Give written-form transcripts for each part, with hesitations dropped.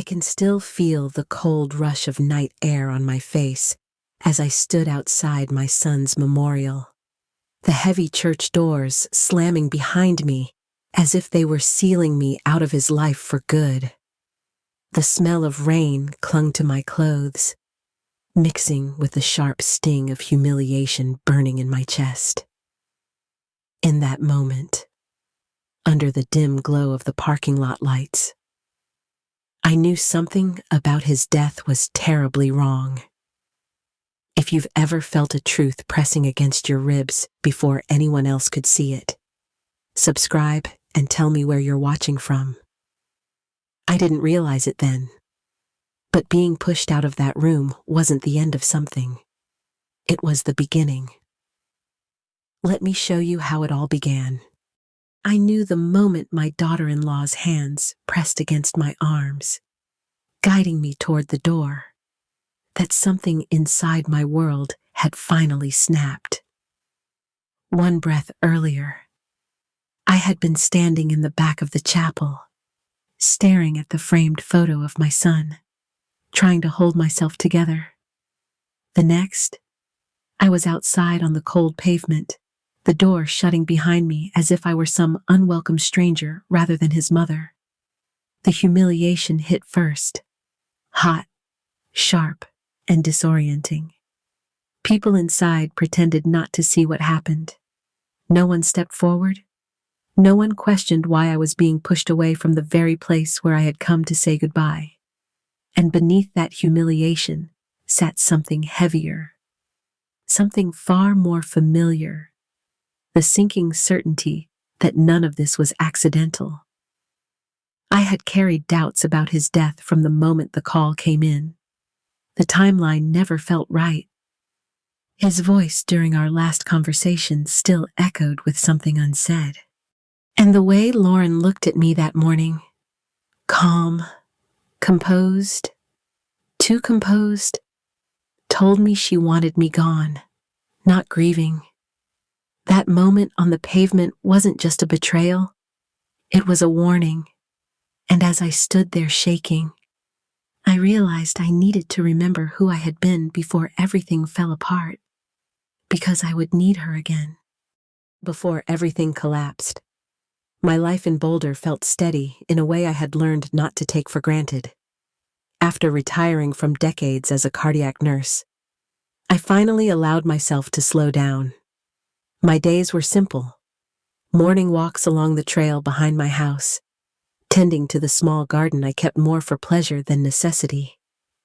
can still feel the cold rush of night air on my face as I stood outside my son's memorial, the heavy church doors slamming behind me as if they were sealing me out of his life for good. The smell of rain clung to my clothes, mixing with the sharp sting of humiliation burning in my chest. In that moment, under the dim glow of the parking lot lights, I knew something about his death was terribly wrong. If you've ever felt a truth pressing against your ribs before anyone else could see it, subscribe and tell me where you're watching from. I didn't realize it then, but being pushed out of that room wasn't the end of something. It was the beginning. Let me show you how it all began. I knew the moment my daughter-in-law's hands pressed against my arms, guiding me toward the door, that something inside my world had finally snapped. One breath earlier, I had been standing in the back of the chapel, staring at the framed photo of my son, trying to hold myself together. The next, I was outside on the cold pavement, the door shutting behind me as if I were some unwelcome stranger rather than his mother. The humiliation hit first, hot, sharp, and disorienting. People inside pretended not to see what happened. No one stepped forward. No one questioned why I was being pushed away from the very place where I had come to say goodbye. And beneath that humiliation sat something heavier, something far more familiar, the sinking certainty that none of this was accidental. I had carried doubts about his death from the moment the call came in. The timeline never felt right. His voice during our last conversation still echoed with something unsaid. And the way Lauren looked at me that morning, calm, composed, too composed, told me she wanted me gone, not grieving. That moment on the pavement wasn't just a betrayal, it was a warning. And as I stood there shaking, I realized I needed to remember who I had been before everything fell apart, because I would need her again. Before everything collapsed, my life in Boulder felt steady in a way I had learned not to take for granted. After retiring from decades as a cardiac nurse, I finally allowed myself to slow down. My days were simple: morning walks along the trail behind my house, tending to the small garden I kept more for pleasure than necessity,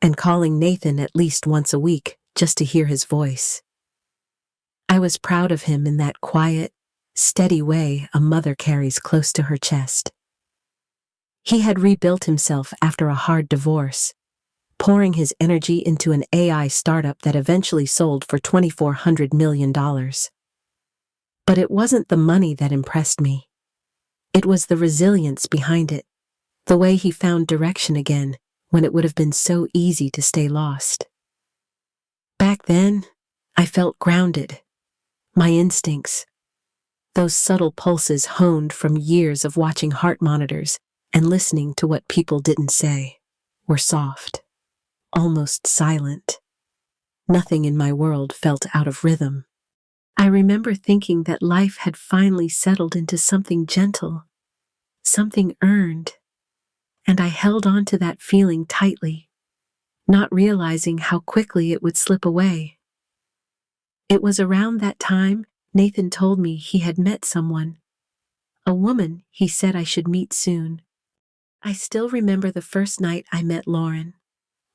and calling Nathan at least once a week just to hear his voice. I was proud of him in that quiet, steady way a mother carries close to her chest. He had rebuilt himself after a hard divorce, pouring his energy into an AI startup that eventually sold for $2,400 million. But it wasn't the money that impressed me. It was the resilience behind it, the way he found direction again when it would have been so easy to stay lost. Back then, I felt grounded. My instincts, those subtle pulses honed from years of watching heart monitors and listening to what people didn't say, were soft, almost silent. Nothing in my world felt out of rhythm. I remember thinking that life had finally settled into something gentle, something earned, and I held on to that feeling tightly, not realizing how quickly it would slip away. It was around that time Nathan told me he had met someone, a woman he said I should meet soon. I still remember the first night I met Lauren,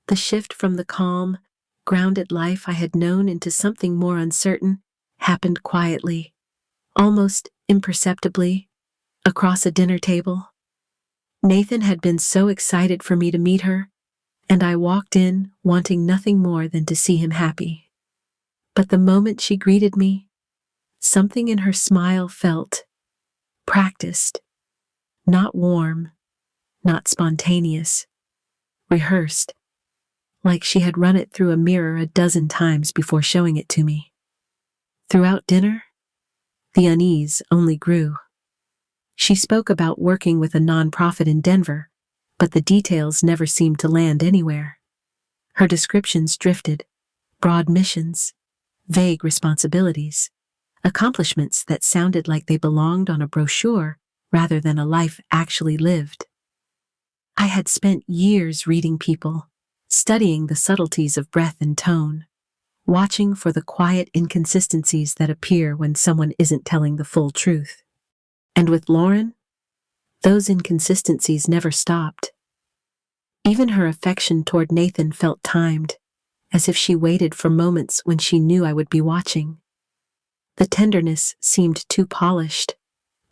the shift from the calm, grounded life I had known into something more uncertain happened quietly, almost imperceptibly, across a dinner table. Nathan had been so excited for me to meet her, and I walked in wanting nothing more than to see him happy. But the moment she greeted me, something in her smile felt practiced, not warm, not spontaneous, rehearsed, like she had run it through a mirror a dozen times before showing it to me. Throughout dinner, the unease only grew. She spoke about working with a nonprofit in Denver, but the details never seemed to land anywhere. Her descriptions drifted: broad missions, vague responsibilities, accomplishments that sounded like they belonged on a brochure rather than a life actually lived. I had spent years reading people, studying the subtleties of breath and tone, watching for the quiet inconsistencies that appear when someone isn't telling the full truth. And with Lauren, those inconsistencies never stopped. Even her affection toward Nathan felt timed, as if she waited for moments when she knew I would be watching. The tenderness seemed too polished,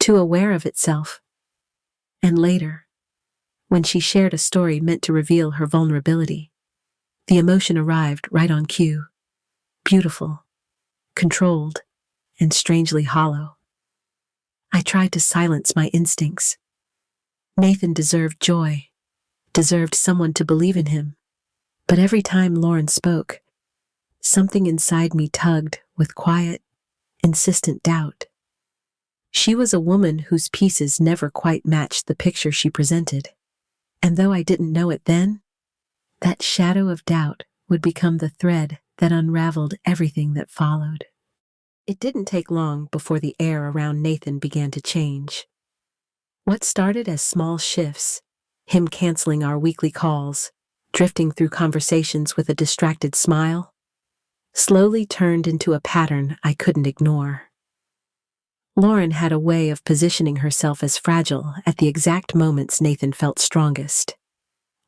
too aware of itself. And later, when she shared a story meant to reveal her vulnerability, the emotion arrived right on cue: beautiful, controlled, and strangely hollow. I tried to silence my instincts. Nathan deserved joy, deserved someone to believe in him. But every time Lauren spoke, something inside me tugged with quiet, insistent doubt. She was a woman whose pieces never quite matched the picture she presented. And though I didn't know it then, that shadow of doubt would become the thread that unraveled everything that followed. It didn't take long before the air around Nathan began to change. What started as small shifts, him canceling our weekly calls, drifting through conversations with a distracted smile, slowly turned into a pattern I couldn't ignore. Lauren had a way of positioning herself as fragile at the exact moments Nathan felt strongest,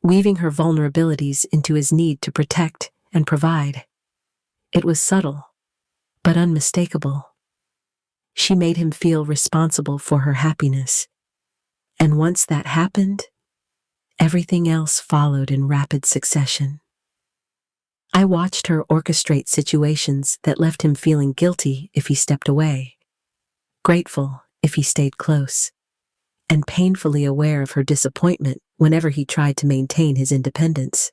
weaving her vulnerabilities into his need to protect and provide. It was subtle, but unmistakable. She made him feel responsible for her happiness. And once that happened, everything else followed in rapid succession. I watched her orchestrate situations that left him feeling guilty if he stepped away, grateful if he stayed close, and painfully aware of her disappointment whenever he tried to maintain his independence.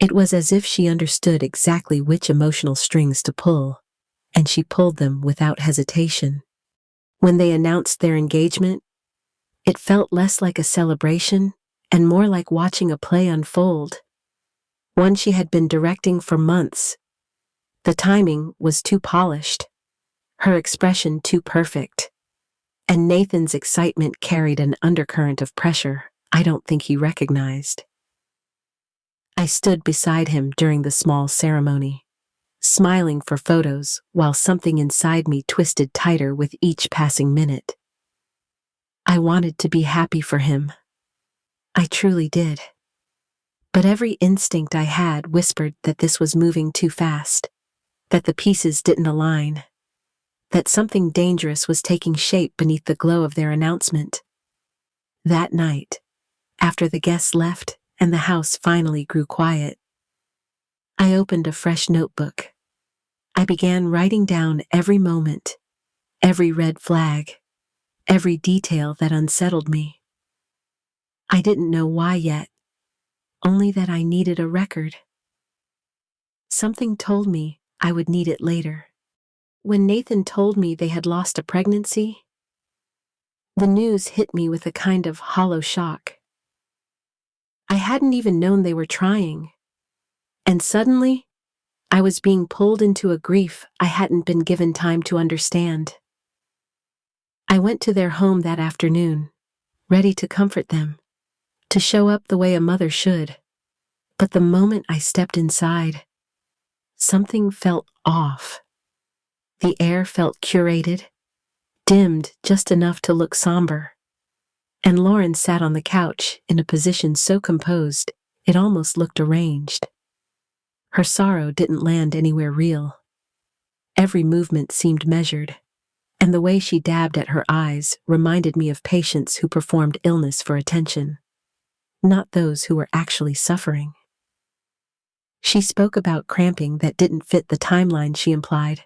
It was as if she understood exactly which emotional strings to pull, and she pulled them without hesitation. When they announced their engagement, it felt less like a celebration and more like watching a play unfold, one she had been directing for months. The timing was too polished, her expression too perfect, and Nathan's excitement carried an undercurrent of pressure I don't think he recognized. I stood beside him during the small ceremony, smiling for photos while something inside me twisted tighter with each passing minute. I wanted to be happy for him. I truly did. But every instinct I had whispered that this was moving too fast, that the pieces didn't align, that something dangerous was taking shape beneath the glow of their announcement. That night, after the guests left and the house finally grew quiet, I opened a fresh notebook. I began writing down every moment, every red flag, every detail that unsettled me. I didn't know why yet, only that I needed a record. Something told me I would need it later. When Nathan told me they had lost a pregnancy, the news hit me with a kind of hollow shock. I hadn't even known they were trying, and suddenly, I was being pulled into a grief I hadn't been given time to understand. I went to their home that afternoon, ready to comfort them, to show up the way a mother should. But the moment I stepped inside, something felt off. The air felt curated, dimmed just enough to look somber. And Lauren sat on the couch in a position so composed, it almost looked arranged. Her sorrow didn't land anywhere real. Every movement seemed measured, and the way she dabbed at her eyes reminded me of patients who performed illness for attention, not those who were actually suffering. She spoke about cramping that didn't fit the timeline she implied,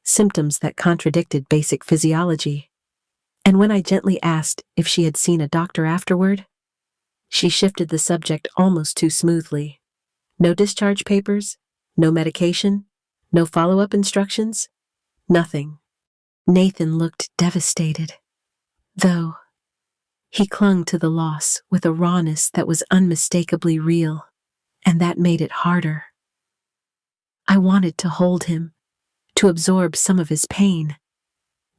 symptoms that contradicted basic physiology. And when I gently asked if she had seen a doctor afterward, she shifted the subject almost too smoothly. No discharge papers, no medication, no follow-up instructions, nothing. Nathan looked devastated, though He clung to the loss with a rawness that was unmistakably real, and that made it harder. I wanted to hold him, to absorb some of his pain,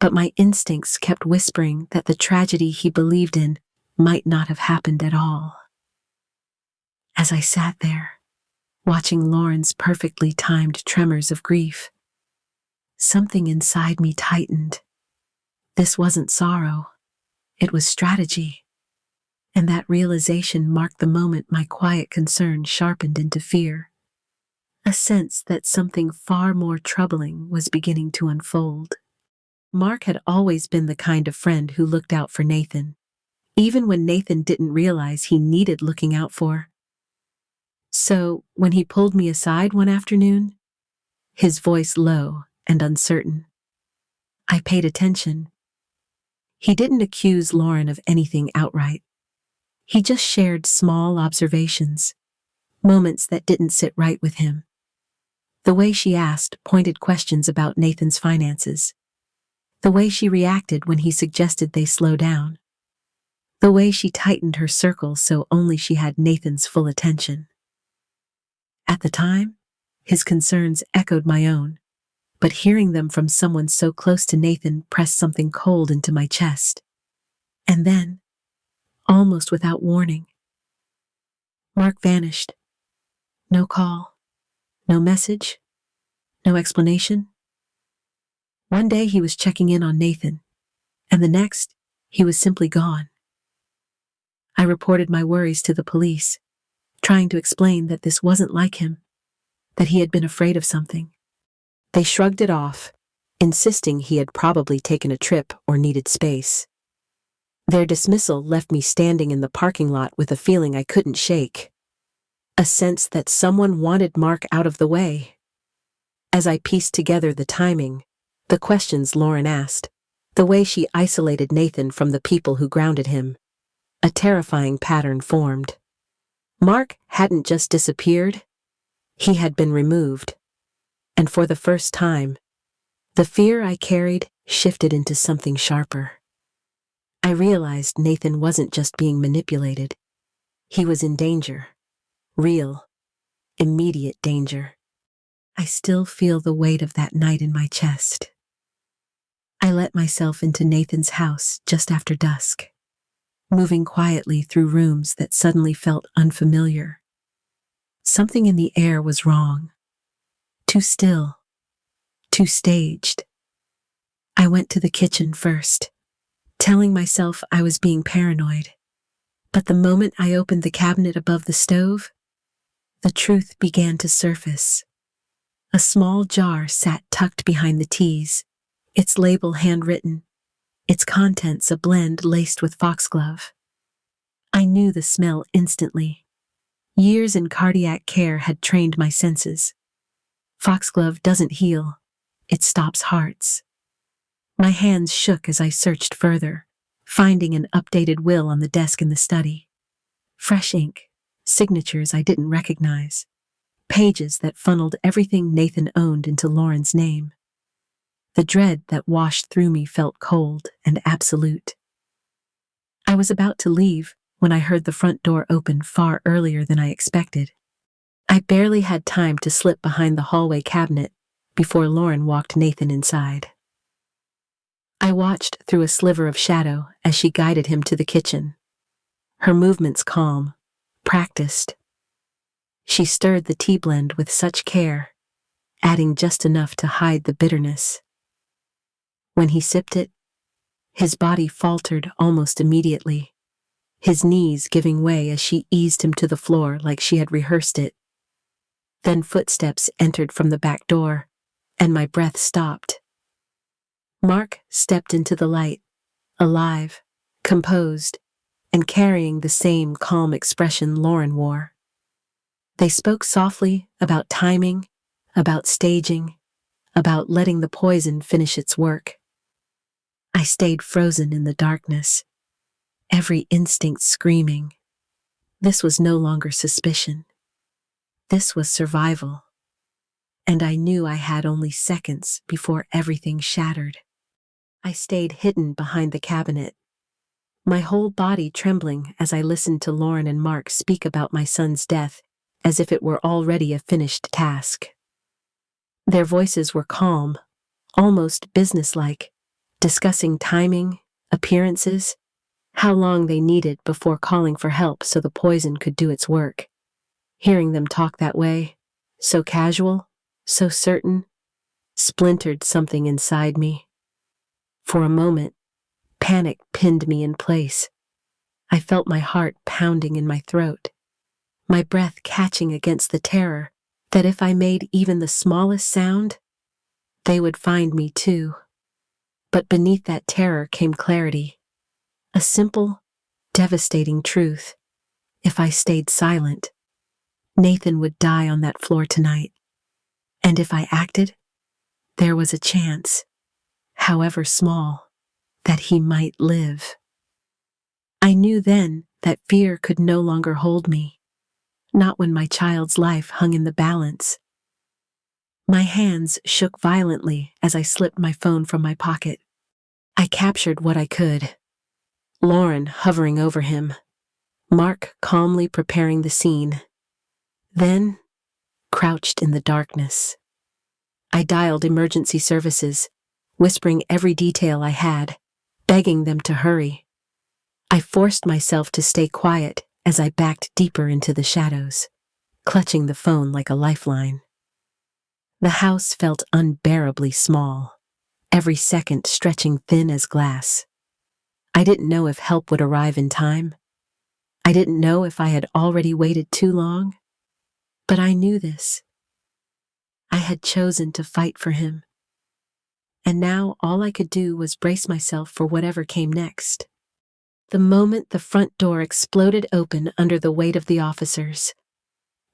but my instincts kept whispering that the tragedy he believed in might not have happened at all. As I sat there, watching Lauren's perfectly timed tremors of grief, something inside me tightened. This wasn't sorrow, it was strategy. And that realization marked the moment my quiet concern sharpened into fear, a sense that something far more troubling was beginning to unfold. Mark had always been the kind of friend who looked out for Nathan, even when Nathan didn't realize he needed looking out for. So, when he pulled me aside one afternoon, his voice low and uncertain, I paid attention. He didn't accuse Lauren of anything outright. He just shared small observations, moments that didn't sit right with him. The way she asked pointed questions about Nathan's finances. The way she reacted when he suggested they slow down. The way she tightened her circle so only she had Nathan's full attention. At the time, his concerns echoed my own, but hearing them from someone so close to Nathan pressed something cold into my chest. And then, almost without warning, Mark vanished. No call, no message, no explanation. One day he was checking in on Nathan, and the next, he was simply gone. I reported my worries to the police, trying to explain that this wasn't like him, that he had been afraid of something. They shrugged it off, insisting he had probably taken a trip or needed space. Their dismissal left me standing in the parking lot with a feeling I couldn't shake, a sense that someone wanted Mark out of the way. As I pieced together the timing, the questions Lauren asked, the way she isolated Nathan from the people who grounded him, a terrifying pattern formed. Mark hadn't just disappeared, he had been removed. And for the first time, the fear I carried shifted into something sharper. I realized Nathan wasn't just being manipulated. He was in danger. Real, immediate danger. I still feel the weight of that night in my chest. I let myself into Nathan's house just after dusk, moving quietly through rooms that suddenly felt unfamiliar. Something in the air was wrong. Too still, too staged. I went to the kitchen first, telling myself I was being paranoid. But the moment I opened the cabinet above the stove, the truth began to surface. A small jar sat tucked behind the teas, its label handwritten, its contents a blend laced with foxglove. I knew the smell instantly. Years in cardiac care had trained my senses. Foxglove doesn't heal, it stops hearts. My hands shook as I searched further, finding an updated will on the desk in the study. Fresh ink, signatures I didn't recognize, pages that funneled everything Nathan owned into Lauren's name. The dread that washed through me felt cold and absolute. I was about to leave when I heard the front door open far earlier than I expected. I barely had time to slip behind the hallway cabinet before Lauren walked Nathan inside. I watched through a sliver of shadow as she guided him to the kitchen. Her movements calm, practiced. She stirred the tea blend with such care, adding just enough to hide the bitterness. When he sipped it, his body faltered almost immediately, his knees giving way as she eased him to the floor like she had rehearsed it. Then footsteps entered from the back door, and my breath stopped. Mark stepped into the light, alive, composed, and carrying the same calm expression Lauren wore. They spoke softly about timing, about staging, about letting the poison finish its work. I stayed frozen in the darkness, every instinct screaming. This was no longer suspicion. This was survival. And I knew I had only seconds before everything shattered. I stayed hidden behind the cabinet, my whole body trembling as I listened to Lauren and Mark speak about my son's death as if it were already a finished task. Their voices were calm, almost businesslike, discussing timing, appearances, how long they needed before calling for help so the poison could do its work. Hearing them talk that way, so casual, so certain, splintered something inside me. For a moment, panic pinned me in place. I felt my heart pounding in my throat, my breath catching against the terror that if I made even the smallest sound, they would find me too. But beneath that terror came clarity, a simple, devastating truth. If I stayed silent, Nathan would die on that floor tonight. And if I acted, there was a chance, however small, that he might live. I knew then that fear could no longer hold me, not when my child's life hung in the balance. My hands shook violently as I slipped my phone from my pocket. I captured what I could. Lauren hovering over him, Mark calmly preparing the scene. Then, crouched in the darkness, I dialed emergency services, whispering every detail I had, begging them to hurry. I forced myself to stay quiet as I backed deeper into the shadows, clutching the phone like a lifeline. The house felt unbearably small, every second stretching thin as glass. I didn't know if help would arrive in time. I didn't know if I had already waited too long. But I knew this. I had chosen to fight for him. And now all I could do was brace myself for whatever came next. The moment the front door exploded open under the weight of the officers,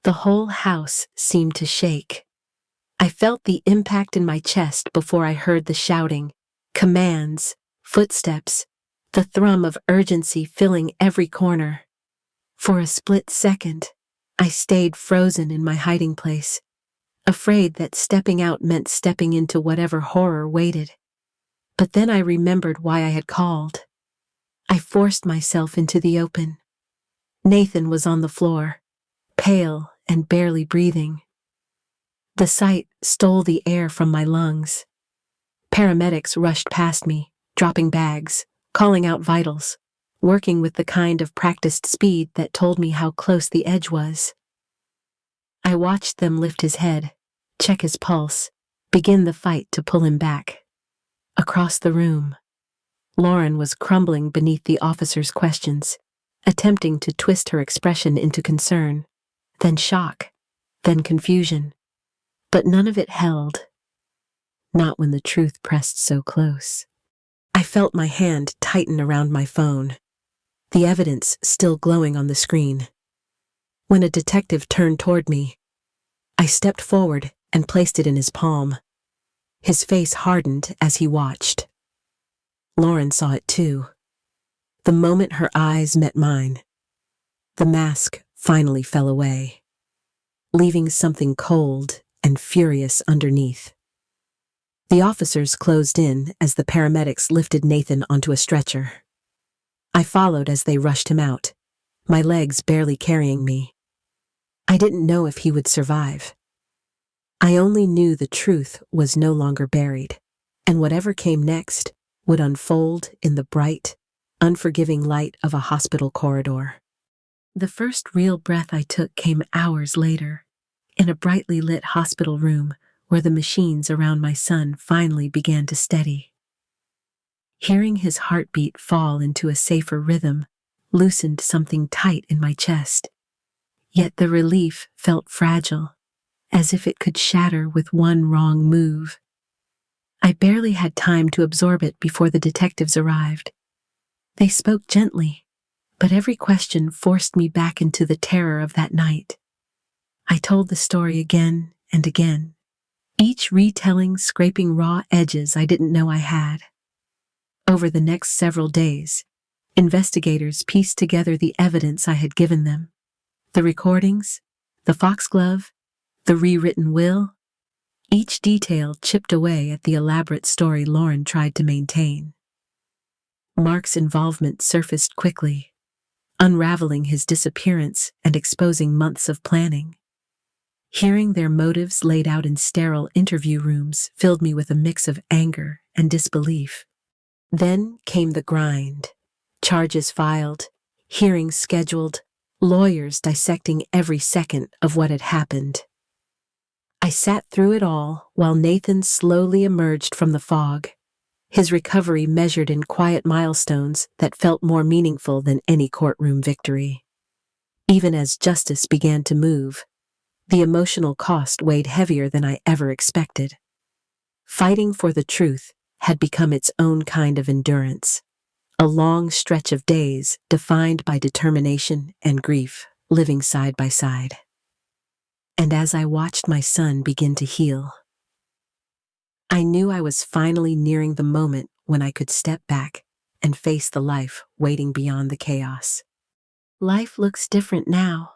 the whole house seemed to shake. I felt the impact in my chest before I heard the shouting, commands, footsteps, the thrum of urgency filling every corner. For a split second, I stayed frozen in my hiding place, afraid that stepping out meant stepping into whatever horror waited. But then I remembered why I had called. I forced myself into the open. Nathan was on the floor, pale and barely breathing. The sight stole the air from my lungs. Paramedics rushed past me, dropping bags, calling out vitals, working with the kind of practiced speed that told me how close the edge was. I watched them lift his head, check his pulse, begin the fight to pull him back. Across the room, Lauren was crumbling beneath the officer's questions, attempting to twist her expression into concern, then shock, then confusion. But none of it held. Not when the truth pressed so close. I felt my hand tighten around my phone, the evidence still glowing on the screen. When a detective turned toward me, I stepped forward and placed it in his palm. His face hardened as he watched. Lauren saw it too. The moment her eyes met mine, the mask finally fell away, leaving something cold and furious underneath. The officers closed in as the paramedics lifted Nathan onto a stretcher. I followed as they rushed him out, my legs barely carrying me. I didn't know if he would survive. I only knew the truth was no longer buried, and whatever came next would unfold in the bright, unforgiving light of a hospital corridor. The first real breath I took came hours later, in a brightly lit hospital room where the machines around my son finally began to steady. Hearing his heartbeat fall into a safer rhythm loosened something tight in my chest. Yet the relief felt fragile, as if it could shatter with one wrong move. I barely had time to absorb it before the detectives arrived. They spoke gently, but every question forced me back into the terror of that night. I told the story again and again, each retelling scraping raw edges I didn't know I had. Over the next several days, investigators pieced together the evidence I had given them. The recordings, the foxglove, the rewritten will, each detail chipped away at the elaborate story Lauren tried to maintain. Mark's involvement surfaced quickly, unraveling his disappearance and exposing months of planning. Hearing their motives laid out in sterile interview rooms filled me with a mix of anger and disbelief. Then came the grind. Charges filed, hearings scheduled, lawyers dissecting every second of what had happened. I sat through it all while Nathan slowly emerged from the fog, his recovery measured in quiet milestones that felt more meaningful than any courtroom victory. Even as justice began to move, the emotional cost weighed heavier than I ever expected. Fighting for the truth had become its own kind of endurance, a long stretch of days defined by determination and grief, living side by side. And as I watched my son begin to heal, I knew I was finally nearing the moment when I could step back and face the life waiting beyond the chaos. Life looks different now,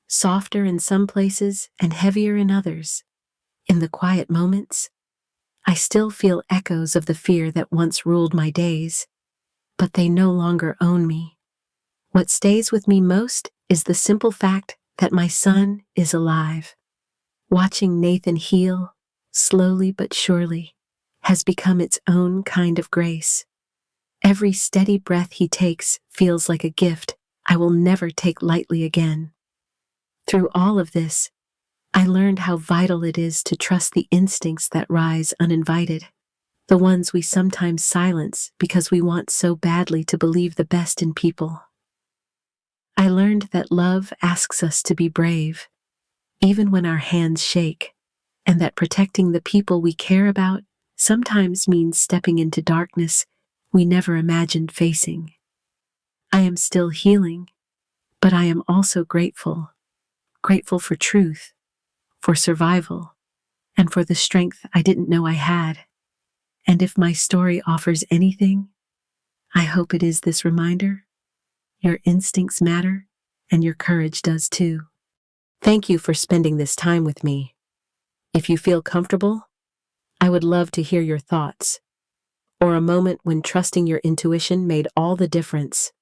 softer in some places and heavier in others. In the quiet moments, I still feel echoes of the fear that once ruled my days, but they no longer own me. What stays with me most is the simple fact that my son is alive. Watching Nathan heal, slowly but surely, has become its own kind of grace. Every steady breath he takes feels like a gift I will never take lightly again. Through all of this, I learned how vital it is to trust the instincts that rise uninvited, the ones we sometimes silence because we want so badly to believe the best in people. I learned that love asks us to be brave, even when our hands shake, and that protecting the people we care about sometimes means stepping into darkness we never imagined facing. I am still healing, but I am also grateful. Grateful for truth, for survival, and for the strength I didn't know I had. And if my story offers anything, I hope it is this reminder: your instincts matter, and your courage does too. Thank you for spending this time with me. If you feel comfortable, I would love to hear your thoughts, or a moment when trusting your intuition made all the difference.